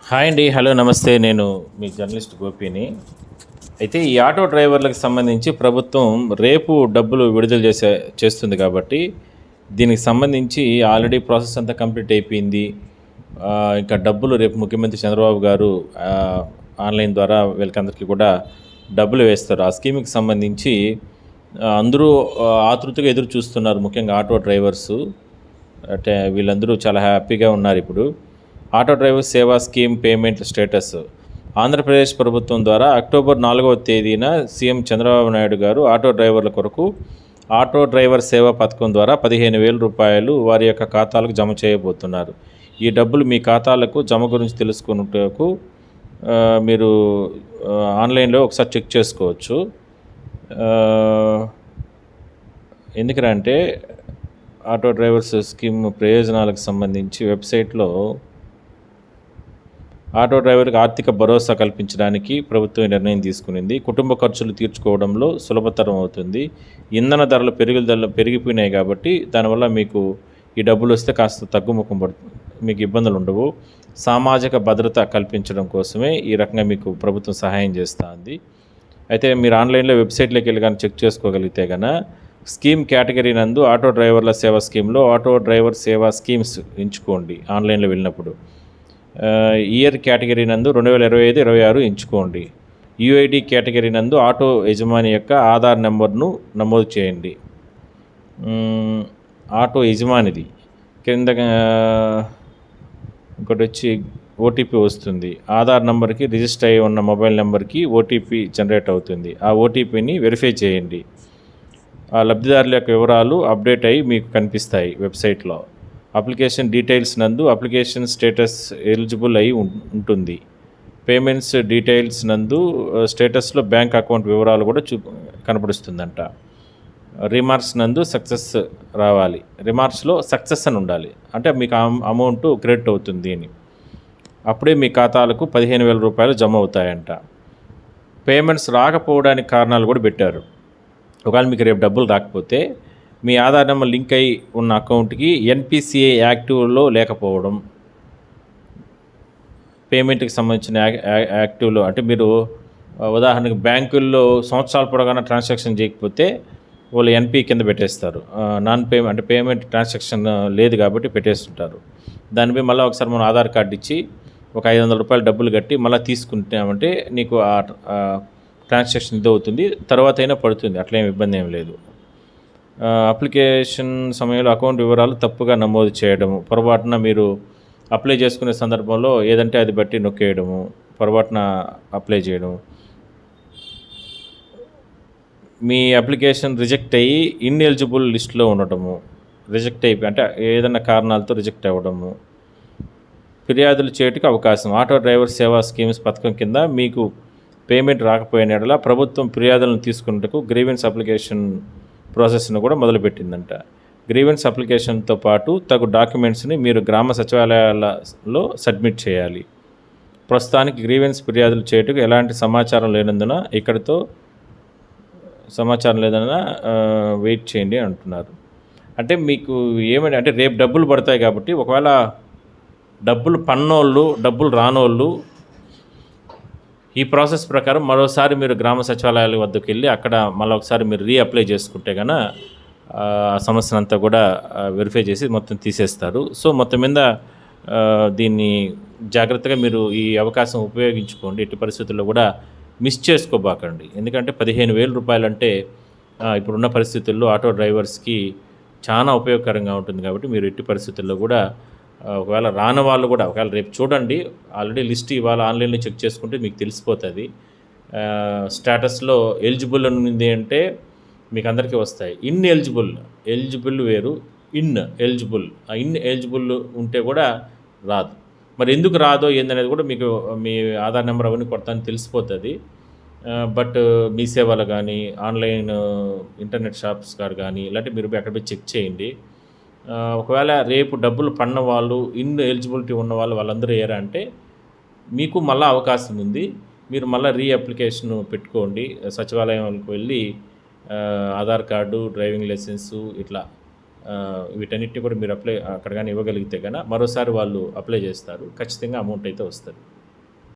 Hi అండి. Hello నమస్తే. నేను మీ జర్నలిస్ట్ గోపిని. అయితే ఈ ఆటో డ్రైవర్లకు సంబంధించి ప్రభుత్వం రేపు డబ్బులు విడుదల చేస్తుంది కాబట్టి దీనికి సంబంధించి ఆల్రెడీ ప్రాసెస్ అంతా కంప్లీట్ అయిపోయింది. ఇంకా డబ్బులు రేపు ముఖ్యమంత్రి చంద్రబాబు గారు ఆన్లైన్ ద్వారా వీళ్ళకందరికీ కూడా డబ్బులు వేస్తారు. ఆ స్కీమ్కి సంబంధించి అందరూ ఆతృతగా ఎదురు చూస్తున్నారు. ముఖ్యంగా ఆటో డ్రైవర్సు. అంటే వీళ్ళందరూ చాలా హ్యాపీగా ఉన్నారు ఇప్పుడు. ఆటో డ్రైవర్ సేవా స్కీమ్ పేమెంట్ స్టేటస్. ఆంధ్రప్రదేశ్ ప్రభుత్వం ద్వారా అక్టోబర్ 4వ తేదీన సీఎం చంద్రబాబు నాయుడు గారు ఆటో డ్రైవర్ల కొరకు ఆటో డ్రైవర్ సేవా పథకం ద్వారా 15,000 రూపాయలు వారి యొక్క ఖాతాలకు జమ చేయబోతున్నారు. ఈ డబ్బులు మీ ఖాతాలకు జమ గురించి తెలుసుకున్నట్టుకు మీరు ఆన్లైన్లో ఒకసారి చెక్ చేసుకోవచ్చు. ఎందుకంటే ఆటో డ్రైవర్స్ స్కీమ్ ప్రయోజనాలకు సంబంధించి వెబ్సైట్లో ఆటో డ్రైవర్కి ఆర్థిక భరోసా కల్పించడానికి ప్రభుత్వం నిర్ణయం తీసుకునింది. కుటుంబ ఖర్చులు తీర్చుకోవడంలో సులభతరం అవుతుంది. ఇంధన ధరలు పెరిగిపోయినాయి కాబట్టి దానివల్ల మీకు ఈ డబ్బులు వస్తే కాస్త తగ్గుముఖం పడుతుంది, మీకు ఇబ్బందులు ఉండవు. సామాజిక భద్రత కల్పించడం కోసమే ఈ రకంగా మీకు ప్రభుత్వం సహాయం చేస్తుంది. అయితే మీరు ఆన్లైన్లో వెబ్సైట్లోకి వెళ్ళి కానీ చెక్ చేసుకోగలిగితే కనుక స్కీమ్ కేటగిరీ నందు ఆటో డ్రైవర్ల సేవా స్కీమ్లో ఆటో డ్రైవర్ సేవా స్కీమ్స్ ఎంచుకోండి. ఆన్లైన్లో వెళ్ళినప్పుడు ఇయర్ కేటగిరీ నందు 2025-26 ఎంచుకోండి. యూఐడి కేటగిరీ నందు ఆటో యజమాని యొక్క ఆధార్ నెంబర్ను నమోదు చేయండి. ఆటో యజమానిది కింద ఇంకోటి వచ్చి ఓటీపీ వస్తుంది. ఆధార్ నెంబర్కి రిజిస్టర్ అయి ఉన్న మొబైల్ నెంబర్కి ఓటీపీ జనరేట్ అవుతుంది. ఆ ఓటీపీని వెరిఫై చేయండి. ఆ లబ్ధిదారుల యొక్క వివరాలు అప్డేట్ అయ్యి మీకు కనిపిస్తాయి వెబ్సైట్లో. అప్లికేషన్ డీటెయిల్స్ నందు అప్లికేషన్ స్టేటస్ ఎలిజిబుల్ అయి ఉంటుంది. పేమెంట్స్ డీటెయిల్స్ నందు స్టేటస్లో బ్యాంక్ అకౌంట్ వివరాలు కూడా కనపడుస్తుందంట. రిమార్క్స్ నందు సక్సెస్ రావాలి. రిమార్క్స్లో సక్సెస్ అని ఉండాలి, అంటే మీకు అమౌంట్ క్రెడిట్ అవుతుంది అని. అప్పుడే మీ ఖాతాలకు 15,000 రూపాయలు జమ అవుతాయంట. పేమెంట్స్ రాకపోవడానికి కారణాలు కూడా పెట్టారు. ఒకవేళ మీకు రేపు డబ్బులు రాకపోతే మీ ఆధార్ నెంబర్ లింక్ అయి ఉన్న అకౌంట్కి ఎన్పిసిఐ యాక్టివ్లో లేకపోవడం, పేమెంట్కి సంబంధించిన యాక్టివ్లో అంటే మీరు ఉదాహరణకు బ్యాంకుల్లో సంవత్సరాల పొడగానే ట్రాన్సాక్షన్ చేయకపోతే వాళ్ళు ఎన్పి కింద పెట్టేస్తారు. నాన్ పేమెంట్ అంటే పేమెంట్ ట్రాన్సాక్షన్ లేదు కాబట్టి పెట్టేస్తుంటారు. దానిపై మళ్ళీ ఒకసారి మనం ఆధార్ కార్డు ఇచ్చి ఒక 500 రూపాయలు డబ్బులు కట్టి మళ్ళీ తీసుకుంటామంటే నీకు ఆ ట్రాన్సాక్షన్ ఇది అవుతుంది, తర్వాత అయినా పడుతుంది, అట్లేం ఇబ్బంది ఏం లేదు. అప్లికేషన్ సమయంలో అకౌంట్ వివరాలు తప్పుగా నమోదు చేయడము, పొరపాటున మీరు అప్లై చేసుకునే సందర్భంలో ఏదంటే అది బట్టి నొక్కేయడము, పొరపాటున అప్లై చేయడం, మీ అప్లికేషన్ రిజెక్ట్ అయ్యి ఇన్ఎలిజిబుల్ లిస్ట్లో ఉండటము, రిజెక్ట్ అయిపోయి అంటే ఏదైనా కారణాలతో రిజెక్ట్ అవ్వడము, ఫిర్యాదులు చేయడానికి అవకాశం. ఆటో డ్రైవర్ సేవా స్కీమ్స్ పథకం కింద మీకు పేమెంట్ రాకపోయిన యెడల ప్రభుత్వం ఫిర్యాదులను తీసుకున్నట్టుకు గ్రీవెన్స్ అప్లికేషన్ ప్రాసెస్ను కూడా మొదలుపెట్టిందంట. గ్రీవెన్స్ అప్లికేషన్తో పాటు తగు డాక్యుమెంట్స్ని మీరు గ్రామ సచివాలయాలలో సబ్మిట్ చేయాలి. ప్రస్తుతానికి గ్రీవెన్స్ ఫిర్యాదులు చేయటకు ఎలాంటి సమాచారం లేనందున వెయిట్ చేయండి అంటున్నారు. అంటే మీకు ఏమంటే అంటే రేపు డబ్బులు పడతాయి కాబట్టి ఒకవేళ డబ్బులు పన్నోళ్ళు డబ్బులు రానోళ్ళు ఈ ప్రాసెస్ ప్రకారం మరోసారి మీరు గ్రామ సచివాలయాల వద్దకు వెళ్ళి అక్కడ మళ్ళీ ఒకసారి మీరు రీఅప్లై చేసుకుంటే కనుక ఆ సమస్యను అంతా కూడా వెరిఫై చేసి మొత్తం తీసేస్తారు. సో మొత్తం మీద దీన్ని జాగ్రత్తగా మీరు ఈ అవకాశం ఉపయోగించుకోండి. ఎట్టి పరిస్థితుల్లో కూడా మిస్ చేసుకోబాకండి. ఎందుకంటే 15,000 రూపాయలు అంటే ఇప్పుడున్న పరిస్థితుల్లో ఆటో డ్రైవర్స్కి చాలా ఉపయోగకరంగా ఉంటుంది. కాబట్టి మీరు ఎట్టి పరిస్థితుల్లో కూడా ఒకవేళ రాని వాళ్ళు కూడా ఒకవేళ రేపు చూడండి, ఆల్రెడీ లిస్ట్ ఇవాళ ఆన్లైన్లో చెక్ చేసుకుంటే మీకు తెలిసిపోతుంది. స్టేటస్లో ఎలిజిబుల్ ఉంది అంటే మీకు అందరికీ వస్తాయి. ఎలిజిబుల్ వేరు, ఎలిజిబుల్. ఆ ఎలిజిబుల్ ఉంటే కూడా రాదు. మరి ఎందుకు రాదో ఏందనేది కూడా మీకు మీ ఆధార్ నెంబర్ అవన్నీ కొడతాను తెలిసిపోతుంది. బట్ మీ సేవలు కానీ ఆన్లైన్ ఇంటర్నెట్ షాప్స్ కాదు కానీ ఇలాంటివి మీరు అక్కడ పోయి చెక్ చేయండి. ఒకవేళ రేపు డబ్బులు పడిన వాళ్ళు ఎలిజిబిలిటీ ఉన్న వాళ్ళందరూ ఏరా అంటే మీకు మళ్ళీ అవకాశం ఉంది. మీరు మళ్ళీ రీఅప్లికేషన్ పెట్టుకోండి. సచివాలయంకి వెళ్ళి ఆధార్ కార్డు, డ్రైవింగ్ లైసెన్సు ఇట్లా వీటన్నిటిని కూడా మీరు అక్కడ కానీ ఇవ్వగలిగితే కనుక మరోసారి వాళ్ళు అప్లై చేస్తారు. ఖచ్చితంగా అమౌంట్ అయితే వస్తుంది.